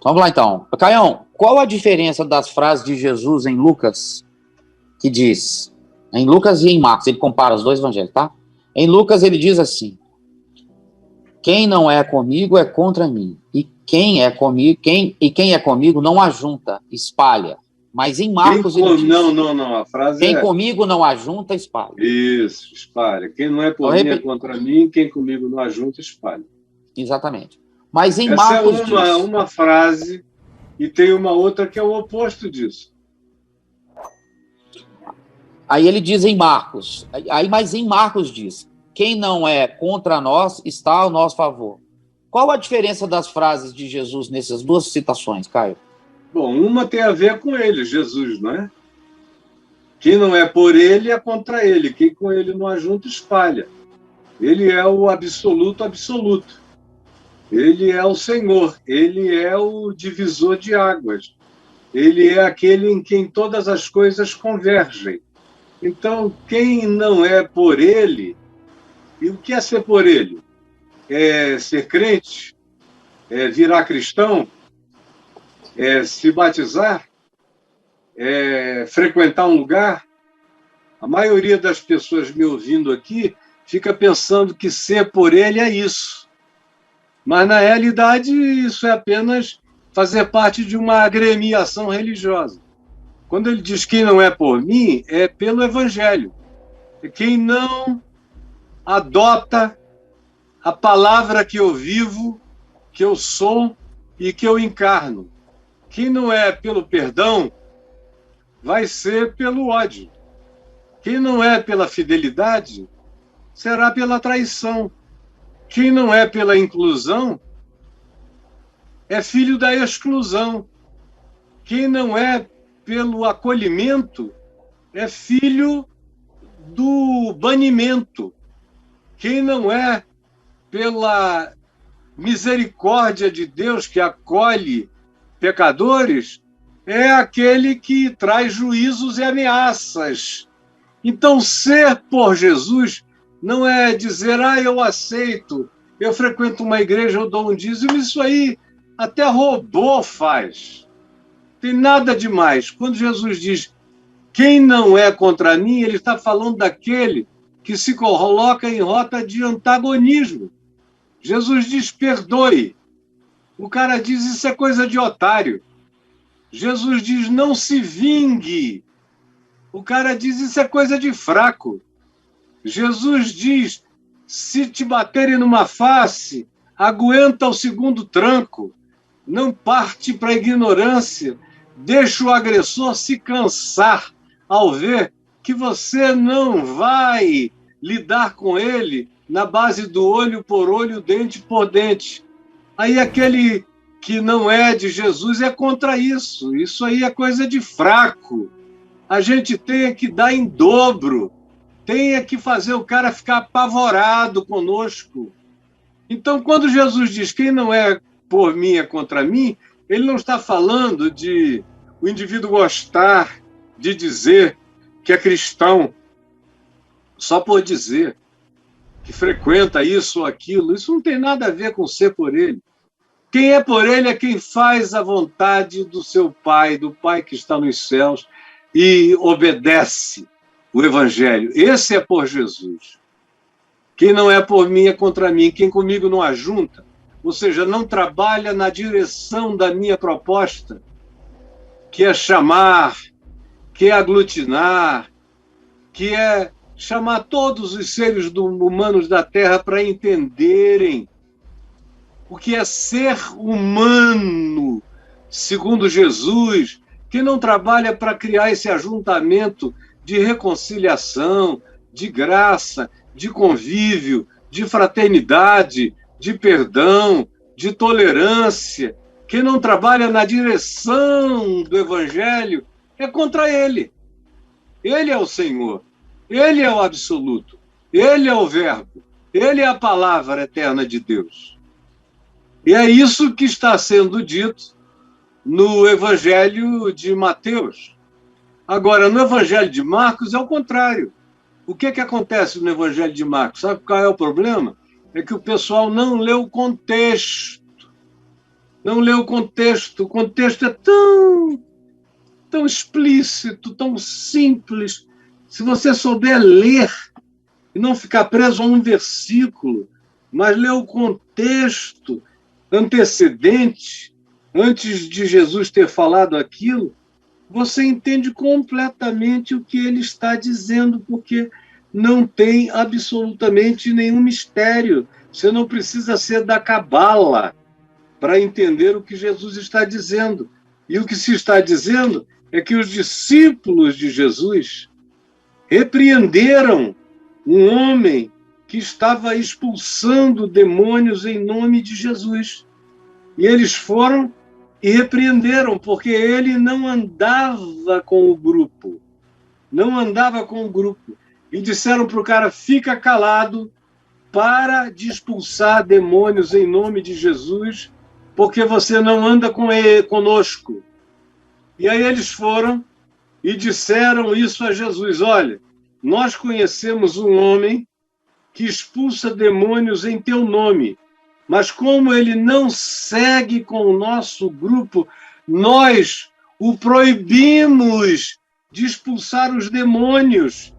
Vamos lá, então. Caião, qual a diferença das frases de Jesus em Lucas, que diz, em Lucas e em Marcos, ele compara os dois evangelhos, tá? Em Lucas ele diz assim, quem não é comigo é contra mim, e quem é comigo não ajunta, espalha. Mas em Marcos ele diz... Não, a frase quem comigo não ajunta, espalha. Isso, espalha. Quem não é por mim é contra mim, quem comigo não ajunta, espalha. Exatamente. Mas em Essa Marcos é uma frase, e tem uma outra que é o oposto disso. Aí ele diz em Marcos, mas em Marcos diz, quem não é contra nós está ao nosso favor. Qual a diferença das frases de Jesus nessas duas citações, Caio? Bom, uma tem a ver com ele, Jesus, não é? Quem não é por ele é contra ele. Quem com ele não ajunta, espalha. Ele é o absoluto absoluto. Ele é o Senhor. Ele é o divisor de águas. Ele é aquele em quem todas as coisas convergem. Então, quem não é por ele... E o que é ser por ele? É ser crente? É virar cristão? É se batizar? É frequentar um lugar? A maioria das pessoas me ouvindo aqui fica pensando que ser por ele é isso. Mas, na realidade, isso é apenas fazer parte de uma agremiação religiosa. Quando ele diz quem não é por mim, é pelo Evangelho. É quem não adota a palavra que eu vivo, que eu sou e que eu encarno. Quem não é pelo perdão, vai ser pelo ódio. Quem não é pela fidelidade, será pela traição. Quem não é pela inclusão, é filho da exclusão. Quem não é pelo acolhimento, é filho do banimento. Quem não é pela misericórdia de Deus que acolhe pecadores, é aquele que traz juízos e ameaças. Então, ser por Jesus não é dizer, eu aceito, eu frequento uma igreja, eu dou um dízimo, isso aí até robô faz. Tem nada demais. Quando Jesus diz, quem não é contra mim, ele está falando daquele que se coloca em rota de antagonismo. Jesus diz, perdoe. O cara diz, isso é coisa de otário. Jesus diz, não se vingue. O cara diz, isso é coisa de fraco. Jesus diz, se te baterem numa face, aguenta o segundo tranco. Não parte para a ignorância. Deixa o agressor se cansar ao ver que você não vai lidar com ele na base do olho por olho, dente por dente. Aí aquele que não é de Jesus é contra isso. Isso aí é coisa de fraco. A gente tem que dar em dobro. Tem que fazer o cara ficar apavorado conosco. Então, quando Jesus diz quem não é por mim é contra mim, ele não está falando de o indivíduo gostar de dizer que é cristão só por dizer que frequenta isso ou aquilo. Isso não tem nada a ver com ser por ele. Quem é por ele é quem faz a vontade do seu Pai, do Pai que está nos céus, e obedece o Evangelho. Esse é por Jesus. Quem não é por mim é contra mim. Quem comigo não ajunta, ou seja, não trabalha na direção da minha proposta, que é chamar, que é aglutinar, que é chamar todos os seres humanos da Terra para entenderem o que é ser humano, segundo Jesus, que não trabalha para criar esse ajuntamento de reconciliação, de graça, de convívio, de fraternidade, de perdão, de tolerância, que não trabalha na direção do Evangelho, é contra ele. Ele é o Senhor, ele é o absoluto, ele é o Verbo, ele é a palavra eterna de Deus. E é isso que está sendo dito no Evangelho de Mateus. Agora, no Evangelho de Marcos é o contrário. O que acontece no Evangelho de Marcos? Sabe qual é o problema? É que o pessoal não lê o contexto. Não lê o contexto. O contexto é tão explícito, tão simples. Se você souber ler e não ficar preso a um versículo, mas ler o contexto antecedente, antes de Jesus ter falado aquilo, você entende completamente o que ele está dizendo, porque não tem absolutamente nenhum mistério. Você não precisa ser da cabala para entender o que Jesus está dizendo. E o que se está dizendo é que os discípulos de Jesus repreenderam um homem que estava expulsando demônios em nome de Jesus. E eles foram e repreenderam, porque ele não andava com o grupo. Não andava com o grupo. E disseram para o cara, fica calado, para de expulsar demônios em nome de Jesus, porque você não anda conosco. E aí eles foram e disseram isso a Jesus, olha, nós conhecemos um homem que expulsa demônios em teu nome, mas como ele não segue com o nosso grupo, nós o proibimos de expulsar os demônios.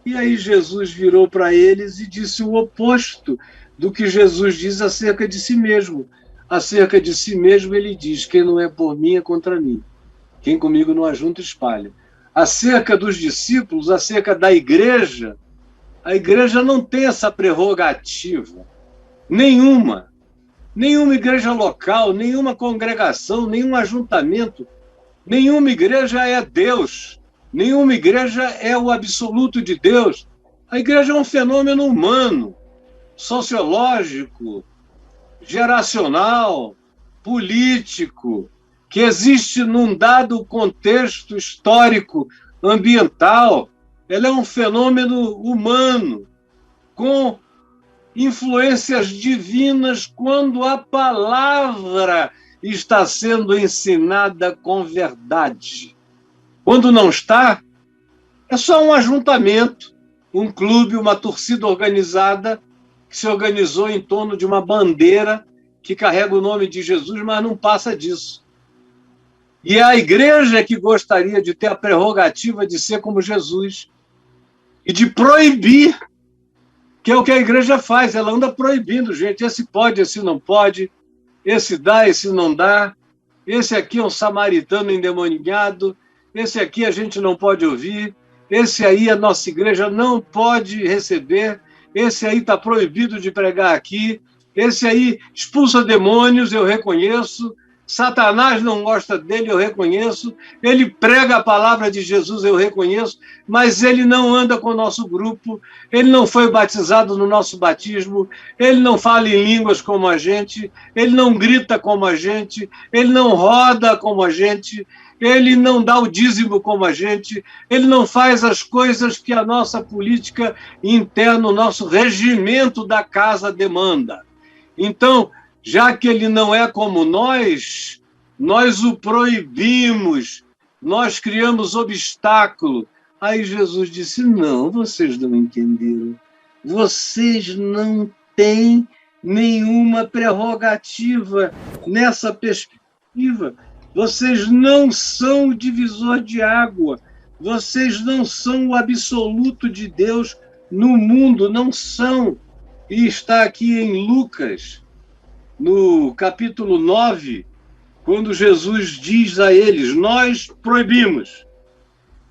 E aí Jesus virou para eles e disse o oposto do que Jesus diz acerca de si mesmo. Acerca de si mesmo ele diz, quem não é por mim é contra mim. Quem comigo não ajunta, espalha. Acerca dos discípulos, acerca da igreja, a igreja não tem essa prerrogativa. Nenhuma. Nenhuma igreja local, nenhuma congregação, nenhum ajuntamento, nenhuma igreja é Deus. Nenhuma igreja é o absoluto de Deus. A igreja é um fenômeno humano, sociológico, geracional, político, que existe num dado contexto histórico, ambiental. Ela é um fenômeno humano, com influências divinas quando a palavra está sendo ensinada com verdade. Quando não está, é só um ajuntamento, um clube, uma torcida organizada que se organizou em torno de uma bandeira que carrega o nome de Jesus, mas não passa disso. E é a igreja que gostaria de ter a prerrogativa de ser como Jesus e de proibir, que é o que a igreja faz, ela anda proibindo, gente, esse pode, esse não pode, esse dá, esse não dá, esse aqui é um samaritano endemoniado, esse aqui a gente não pode ouvir, esse aí a nossa igreja não pode receber, esse aí está proibido de pregar aqui, esse aí expulsa demônios, eu reconheço, Satanás não gosta dele, eu reconheço, ele prega a palavra de Jesus, eu reconheço, mas ele não anda com o nosso grupo, ele não foi batizado no nosso batismo, ele não fala em línguas como a gente, ele não grita como a gente, ele não roda como a gente, ele não dá o dízimo como a gente, ele não faz as coisas que a nossa política interna, o nosso regimento da casa demanda. Então, já que ele não é como nós o proibimos, nós criamos obstáculo. Aí Jesus disse, não, vocês não entenderam. Vocês não têm nenhuma prerrogativa nessa perspectiva. Vocês não são o divisor de água. Vocês não são o absoluto de Deus no mundo, não são. E está aqui em Lucas, no capítulo 9, quando Jesus diz a eles, nós proibimos,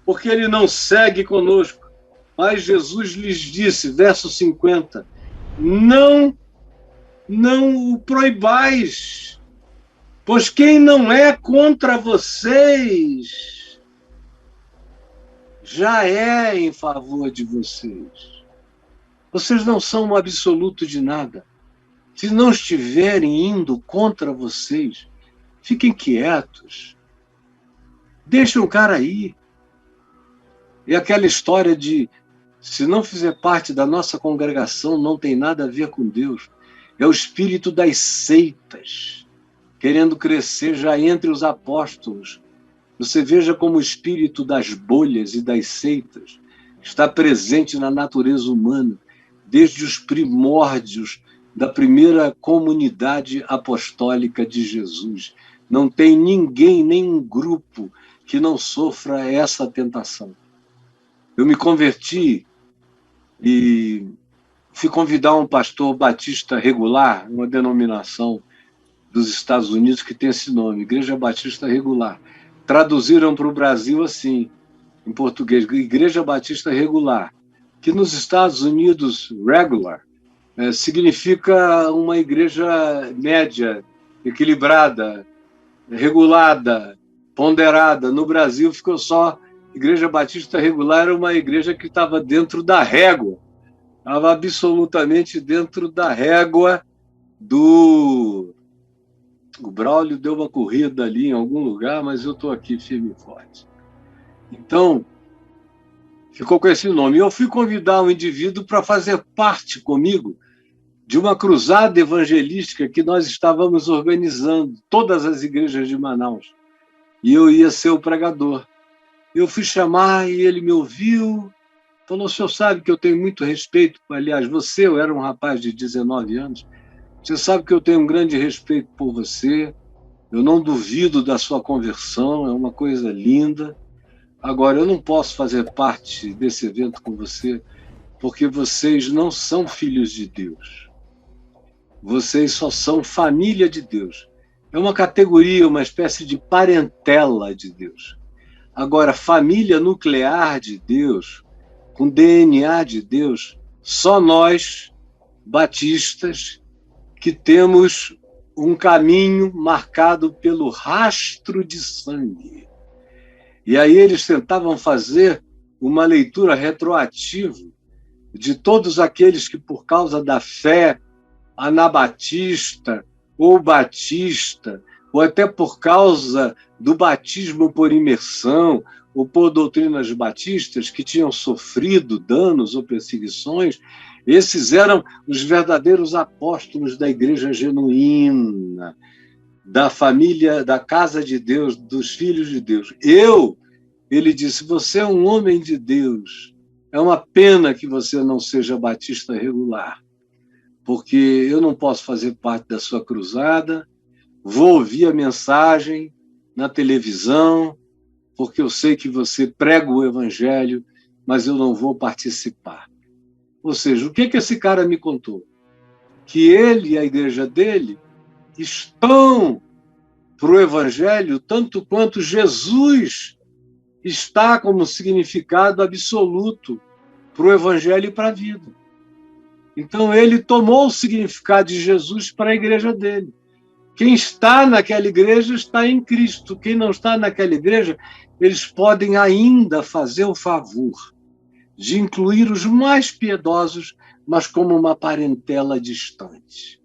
porque ele não segue conosco. Mas Jesus lhes disse, verso 50, não o proibais, pois quem não é contra vocês, já é em favor de vocês. Vocês não são o absoluto de nada. Se não estiverem indo contra vocês, fiquem quietos. Deixem o cara ir. E aquela história de, se não fizer parte da nossa congregação, não tem nada a ver com Deus. É o espírito das seitas, querendo crescer já entre os apóstolos. Você veja como o espírito das bolhas e das seitas está presente na natureza humana, desde os primórdios da primeira comunidade apostólica de Jesus. Não tem ninguém, nenhum grupo que não sofra essa tentação. Eu me converti e fui convidar um pastor batista regular, uma denominação dos Estados Unidos que tem esse nome, Igreja Batista Regular. Traduziram para o Brasil assim, em português, Igreja Batista Regular, que nos Estados Unidos, regular, significa uma igreja média, equilibrada, regulada, ponderada. No Brasil ficou só Igreja Batista Regular, era uma igreja que estava dentro da régua, estava absolutamente dentro da régua do... O Braulio deu uma corrida ali em algum lugar, mas eu estou aqui firme e forte. Então, ficou com esse nome. Eu fui convidar um indivíduo para fazer parte comigo de uma cruzada evangelística que nós estávamos organizando, todas as igrejas de Manaus. E eu ia ser o pregador. Eu fui chamar e ele me ouviu, falou: o senhor sabe que eu tenho muito respeito, aliás, eu era um rapaz de 19 anos, você sabe que eu tenho um grande respeito por você, eu não duvido da sua conversão, é uma coisa linda. Agora, eu não posso fazer parte desse evento com você, porque vocês não são filhos de Deus. Vocês só são família de Deus. É uma categoria, uma espécie de parentela de Deus. Agora, família nuclear de Deus, com DNA de Deus, só nós, batistas, que temos um caminho marcado pelo rastro de sangue. E aí eles tentavam fazer uma leitura retroativa de todos aqueles que, por causa da fé anabatista ou batista, ou até por causa do batismo por imersão, ou por doutrinas batistas, que tinham sofrido danos ou perseguições, esses eram os verdadeiros apóstolos da igreja genuína, da família, da casa de Deus, dos filhos de Deus. Ele disse, você é um homem de Deus. É uma pena que você não seja batista regular, porque eu não posso fazer parte da sua cruzada, vou ouvir a mensagem na televisão, porque eu sei que você prega o evangelho, mas eu não vou participar. Ou seja, o que esse cara me contou? Que ele e a igreja dele estão para o evangelho tanto quanto Jesus está como significado absoluto para o evangelho e para a vida. Então, ele tomou o significado de Jesus para a igreja dele. Quem está naquela igreja está em Cristo. Quem não está naquela igreja, eles podem ainda fazer o favor de incluir os mais piedosos, mas como uma parentela distante.